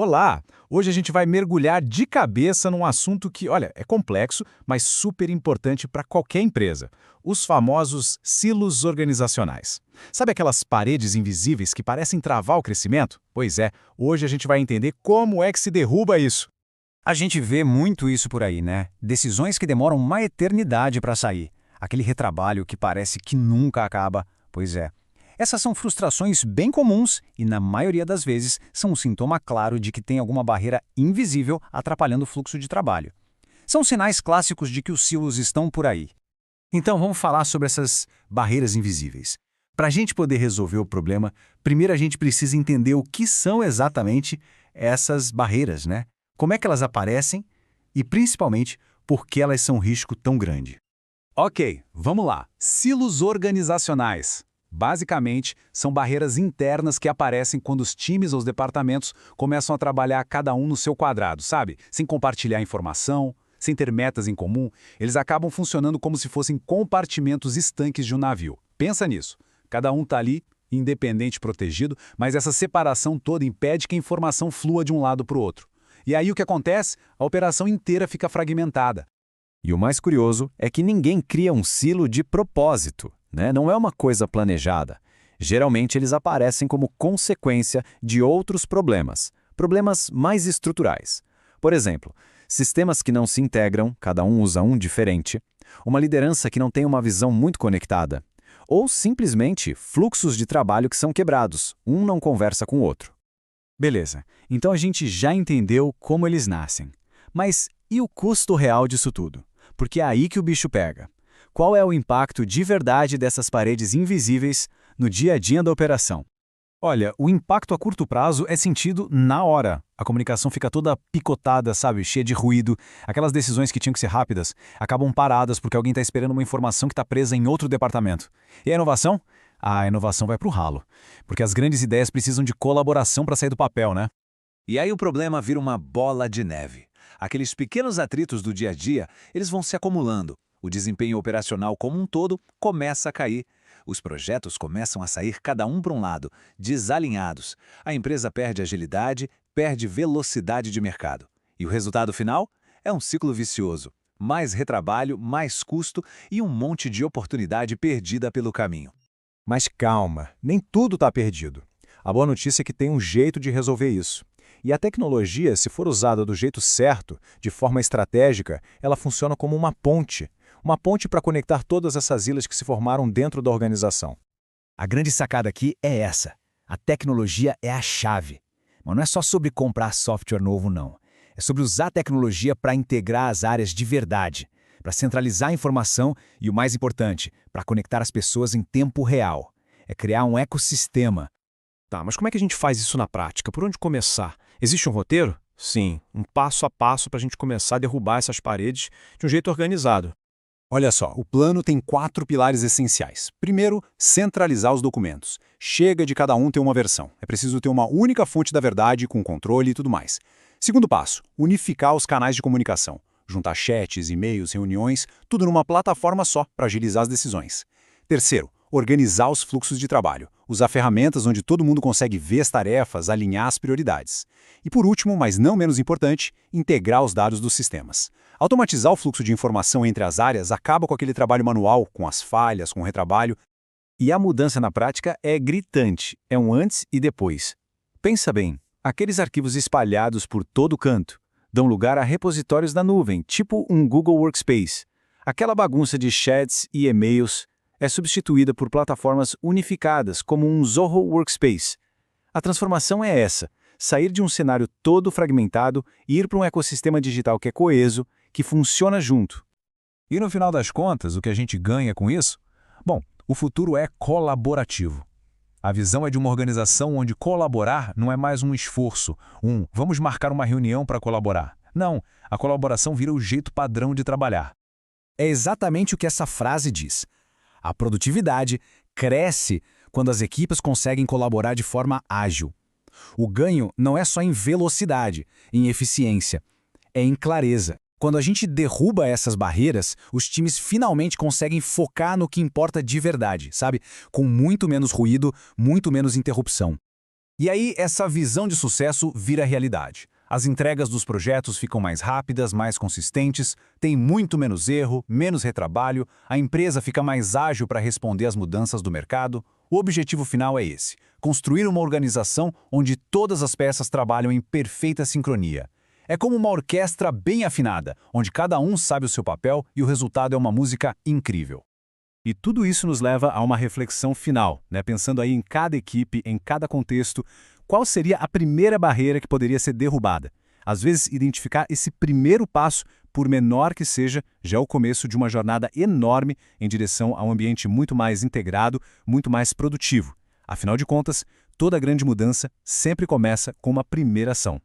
Olá! Hoje a gente vai mergulhar de cabeça num assunto que, olha, é complexo, mas super importante para qualquer empresa. Os famosos silos organizacionais. Sabe aquelas paredes invisíveis que parecem travar o crescimento? Pois é, hoje a gente vai entender como é que se derruba isso. A gente vê muito isso por aí, né? Decisões que demoram uma eternidade para sair. Aquele retrabalho que parece que nunca acaba. Pois é. Essas são frustrações bem comuns e, na maioria das vezes, são um sintoma claro de que tem alguma barreira invisível atrapalhando o fluxo de trabalho. São sinais clássicos de que os silos estão por aí. Então vamos falar sobre essas barreiras invisíveis. Para a gente poder resolver o problema, primeiro a gente precisa entender o que são exatamente essas barreiras, né? Como é que elas aparecem e, principalmente, por que elas são um risco tão grande. Ok, vamos lá. Silos organizacionais. Basicamente, são barreiras internas que aparecem quando os times ou os departamentos começam a trabalhar cada um no seu quadrado, sabe? Sem compartilhar informação, sem ter metas em comum, eles acabam funcionando como se fossem compartimentos estanques de um navio. Pensa nisso. Cada um está ali, independente, protegido, mas essa separação toda impede que a informação flua de um lado para o outro. E aí o que acontece? A operação inteira fica fragmentada. E o mais curioso é que ninguém cria um silo de propósito, né? Não é uma coisa planejada. Geralmente eles aparecem como consequência de outros problemas, problemas mais estruturais. Por exemplo, sistemas que não se integram, cada um usa um diferente, uma liderança que não tem uma visão muito conectada, ou simplesmente fluxos de trabalho que são quebrados, um não conversa com o outro. Beleza, então a gente já entendeu como eles nascem. Mas e o custo real disso tudo? Porque é aí que o bicho pega. Qual é o impacto de verdade dessas paredes invisíveis no dia a dia da operação? Olha, o impacto a curto prazo é sentido na hora. A comunicação fica toda picotada, sabe, cheia de ruído. Aquelas decisões que tinham que ser rápidas acabam paradas porque alguém está esperando uma informação que está presa em outro departamento. E a inovação? A inovação vai para o ralo. Porque as grandes ideias precisam de colaboração para sair do papel, né? E aí o problema vira uma bola de neve. Aqueles pequenos atritos do dia a dia, eles vão se acumulando. O desempenho operacional como um todo começa a cair. Os projetos começam a sair cada um para um lado, desalinhados. A empresa perde agilidade, perde velocidade de mercado. E o resultado final? É um ciclo vicioso. Mais retrabalho, mais custo e um monte de oportunidade perdida pelo caminho. Mas calma, nem tudo está perdido. A boa notícia é que tem um jeito de resolver isso. E a tecnologia, se for usada do jeito certo, de forma estratégica, ela funciona como uma ponte. Uma ponte para conectar todas essas ilhas que se formaram dentro da organização. A grande sacada aqui é essa. A tecnologia é a chave. Mas não é só sobre comprar software novo, não. É sobre usar a tecnologia para integrar as áreas de verdade, para centralizar a informação e, o mais importante, para conectar as pessoas em tempo real. É criar um ecossistema. Tá, mas como é que a gente faz isso na prática? Por onde começar? Existe um roteiro? Sim, um passo a passo para a gente começar a derrubar essas paredes de um jeito organizado. Olha só, o plano tem 4 pilares essenciais. Primeiro, centralizar os documentos. Chega de cada um ter uma versão. É preciso ter uma única fonte da verdade, com controle e tudo mais. Segundo passo, unificar os canais de comunicação. Juntar chats, e-mails, reuniões, tudo numa plataforma só para agilizar as decisões. Terceiro, organizar os fluxos de trabalho. Usar ferramentas onde todo mundo consegue ver as tarefas, alinhar as prioridades. E por último, mas não menos importante, integrar os dados dos sistemas. Automatizar o fluxo de informação entre as áreas acaba com aquele trabalho manual, com as falhas, com o retrabalho. E a mudança na prática é gritante, é um antes e depois. Pensa bem, aqueles arquivos espalhados por todo canto dão lugar a repositórios da nuvem, tipo um Google Workspace. Aquela bagunça de chats e e-mails é substituída por plataformas unificadas, como um Zoho Workspace. A transformação é essa, sair de um cenário todo fragmentado e ir para um ecossistema digital que é coeso, que funciona junto. E no final das contas, o que a gente ganha com isso? Bom, o futuro é colaborativo. A visão é de uma organização onde colaborar não é mais um esforço, vamos marcar uma reunião para colaborar. Não, a colaboração vira o jeito padrão de trabalhar. É exatamente o que essa frase diz. A produtividade cresce quando as equipes conseguem colaborar de forma ágil. O ganho não é só em velocidade, em eficiência, é em clareza. Quando a gente derruba essas barreiras, os times finalmente conseguem focar no que importa de verdade, sabe? Com muito menos ruído, muito menos interrupção. E aí, essa visão de sucesso vira realidade. As entregas dos projetos ficam mais rápidas, mais consistentes, tem muito menos erro, menos retrabalho, a empresa fica mais ágil para responder às mudanças do mercado. O objetivo final é esse: construir uma organização onde todas as peças trabalham em perfeita sincronia. É como uma orquestra bem afinada, onde cada um sabe o seu papel e o resultado é uma música incrível. E tudo isso nos leva a uma reflexão final, né? Pensando aí em cada equipe, em cada contexto, qual seria a primeira barreira que poderia ser derrubada? Às vezes, identificar esse primeiro passo, por menor que seja, já é o começo de uma jornada enorme em direção a um ambiente muito mais integrado, muito mais produtivo. Afinal de contas, toda grande mudança sempre começa com uma primeira ação.